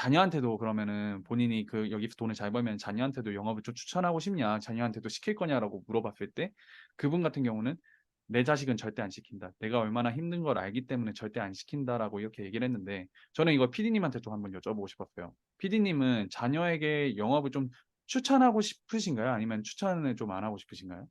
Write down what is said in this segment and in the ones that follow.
자녀한테도 그러면은 본인이 여기서 돈을 잘 벌면 자녀한테도 영업을 좀 추천하고 싶냐, 자녀한테도 시킬 거냐라고 물어봤을 때 그분 같은 경우는 "내 자식은 절대 안 시킨다. 내가 얼마나 힘든 걸 알기 때문에 절대 안 시킨다."라고 이렇게 얘기를 했는데 저는 이거 PD님한테 좀 한번 여쭤보고 싶었어요. PD님은 자녀에게 영업을 좀 추천하고 싶으신가요? 아니면 추천을 좀 안 하고 싶으신가요?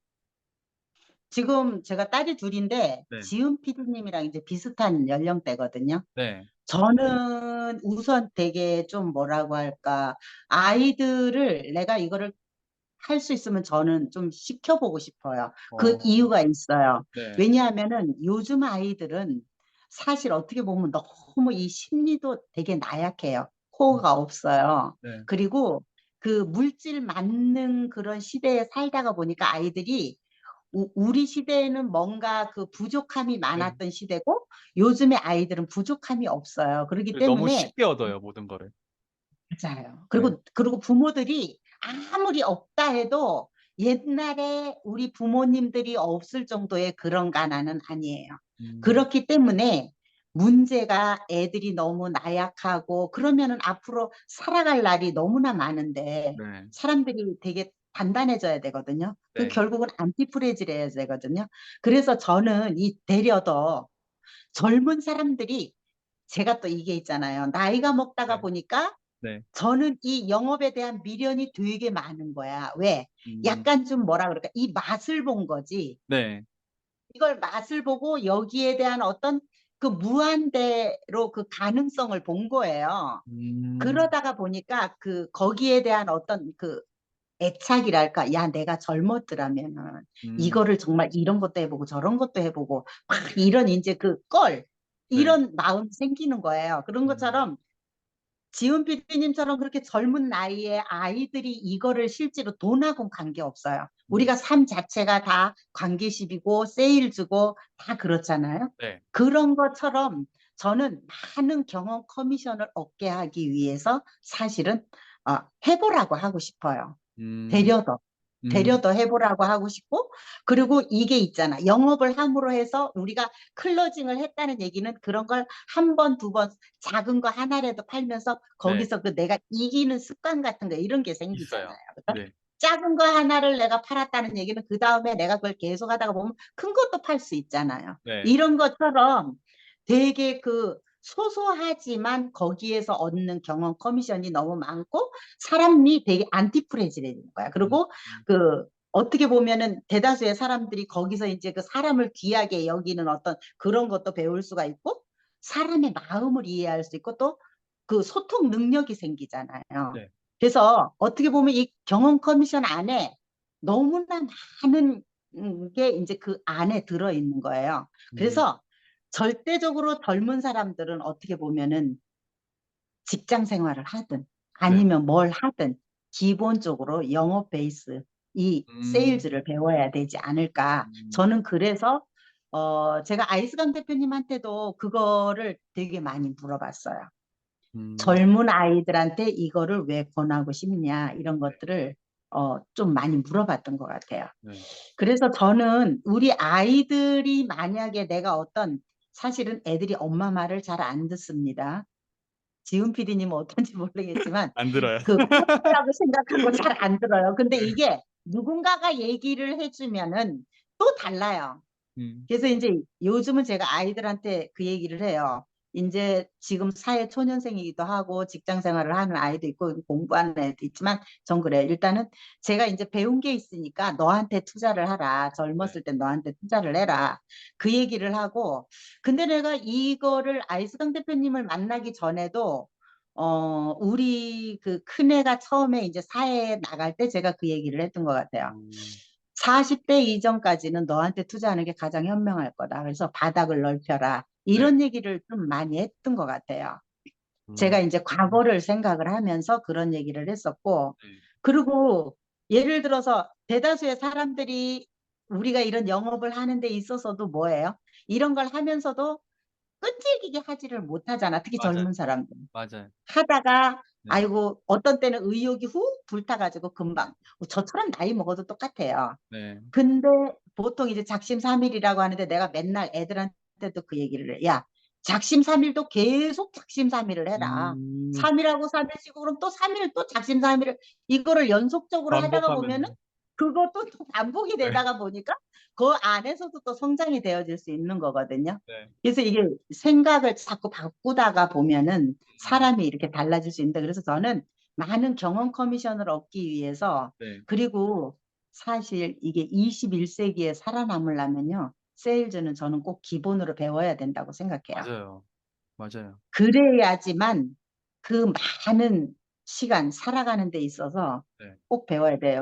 지금 제가 딸이 둘인데 네. 지은 PD님이랑 이제 비슷한 연령대거든요. 네. 저는 우선 되게 좀 뭐라고 할까, 아이들을 내가 이거를 할 수 있으면 저는 좀 시켜보고 싶어요. 그 어. 이유가 있어요. 네. 왜냐하면은 요즘 아이들은 사실 어떻게 보면 너무 이 심리도 되게 나약해요. 음. 호가 없어요. 네. 그리고 그 물질 맞는 그런 시대에 살다가 보니까 아이들이 우리 시대에는 뭔가 그 부족함이 네. 많았던 시대고 요즘의 아이들은 부족함이 없어요. 그렇기 너무 때문에 쉽게 얻어요, 모든 거를. 맞아요. 네. 그리고 부모들이 아무리 없다 해도 옛날에 우리 부모님들이 없을 정도의 그런 가난은 아니에요. 음. 그렇기 때문에 문제가 애들이 너무 나약하고 그러면은 앞으로 살아갈 날이 너무나 많은데 네. 사람들이 되게 단단해져야 되거든요. 그 네. 결국은 안티프레질해야 되거든요. 그래서 저는 이 되려도 젊은 사람들이, 제가 또 이게 있잖아요. 나이가 먹다가 네. 보니까 네. 저는 이 영업에 대한 미련이 되게 많은 거야. 왜? 음. 약간 좀 뭐라 그럴까? 이 맛을 본 거지. 네. 이걸 맛을 보고 여기에 대한 어떤 그 무한대로 그 가능성을 본 거예요. 음. 그러다가 보니까 거기에 대한 어떤 그 애착이랄까? 야, 내가 젊었더라면은 음. 이거를 정말 이런 것도 해보고 저런 것도 해보고 막 이런 이제 네. 이런 마음이 생기는 거예요. 그런 음. 것처럼 지훈 PD님처럼 그렇게 젊은 나이에 아이들이 이거를 실제로 돈하고는 관계없어요. 음. 우리가 삶 자체가 다 관계십이고 세일즈고 다 그렇잖아요. 네. 그런 것처럼 저는 많은 경험 커미션을 얻게 하기 위해서 사실은 해보라고 하고 싶어요. 음. 되려도. 음. 되려도 해보라고 하고 싶고, 그리고 이게 있잖아. 영업을 함으로 해서 우리가 클로징을 했다는 얘기는 그런 걸 한 번, 두 번, 작은 거 하나라도 팔면서 네. 거기서 그 내가 이기는 습관 같은 거 이런 게 있어요. 생기잖아요. 그죠? 네. 작은 거 하나를 내가 팔았다는 얘기는 그 다음에 내가 그걸 계속 하다가 보면 큰 것도 팔 수 있잖아요. 네. 이런 것처럼 되게 소소하지만 거기에서 얻는 경험 커미션이 너무 많고 사람이 되게 안티프레질해지는 거야. 음. 그리고 어떻게 보면은 대다수의 사람들이 거기서 이제 그 사람을 귀하게 여기는 어떤 그런 것도 배울 수가 있고 사람의 마음을 이해할 수 있고 또 그 소통 능력이 생기잖아요. 네. 그래서 어떻게 보면 이 경험 커미션 안에 너무나 많은 게 이제 그 안에 들어있는 거예요. 음. 그래서 절대적으로 젊은 사람들은 어떻게 보면은 직장 생활을 하든 네. 아니면 뭘 하든 기본적으로 영업 베이스 이 음. 세일즈를 배워야 되지 않을까. 음. 저는 그래서 제가 아이스강 대표님한테도 그거를 되게 많이 물어봤어요. 음. 젊은 아이들한테 이거를 왜 권하고 싶냐 이런 네. 것들을 좀 많이 물어봤던 것 같아요. 네. 그래서 저는 우리 아이들이 만약에 내가 사실은 애들이 엄마 말을 잘 안 듣습니다. 지훈 PD님은 어떤지 모르겠지만 안 들어요. 코라고 생각하고 잘 안 들어요. 근데 이게 누군가가 얘기를 해주면은 또 달라요. 음. 그래서 이제 요즘은 제가 아이들한테 그 얘기를 해요. 이제 지금 사회 초년생이기도 하고 직장 생활을 하는 아이도 있고 공부하는 애도 있지만 전 그래요. 일단은 제가 이제 배운 게 있으니까 너한테 투자를 하라. 네. 젊었을 땐 너한테 투자를 해라. 그 얘기를 하고 근데 내가 이거를 아이스강 대표님을 만나기 전에도 우리 그 큰애가 처음에 이제 사회에 나갈 때 제가 그 얘기를 했던 것 같아요. 음. 40대 이전까지는 너한테 투자하는 게 가장 현명할 거다. 그래서 바닥을 넓혀라. 네. 이런 얘기를 좀 많이 했던 것 같아요. 음. 제가 이제 과거를 생각을 하면서 그런 얘기를 했었고, 네. 그리고 예를 들어서 대다수의 사람들이 우리가 이런 영업을 하는 데 있어서도 뭐예요? 이런 걸 하면서도 끈질기게 하지를 못하잖아. 특히 맞아요. 젊은 사람들. 맞아요. 하다가 네. 아이고 어떤 때는 의욕이 훅 불타가지고 금방 저처럼 나이 먹어도 똑같아요. 네. 근데 보통 이제 작심삼일이라고 하는데 내가 맨날 애들한테도 그 얘기를 해. 야, 작심삼일도 계속 작심삼일을 해라. 음, 3일하고 3일 쉬고 그럼 또 3일 또 작심삼일을 이거를 연속적으로 하다가 보면은 반복하면은, 그것도 또 반복이 네, 되다가 보니까 그 안에서도 또 성장이 되어질 수 있는 거거든요. 네, 그래서 이게 생각을 자꾸 바꾸다가 보면은 음, 사람이 이렇게 달라질 수 있는데 그래서 저는 많은 경험 커미션을 얻기 위해서 네, 그리고 사실 이게 21세기에 살아남으려면요. 세일즈는 저는 꼭 기본으로 배워야 된다고 생각해요. 맞아요, 맞아요. 그래야지만 그 많은 시간 살아가는 데 있어서 네. 꼭 배워야 돼요.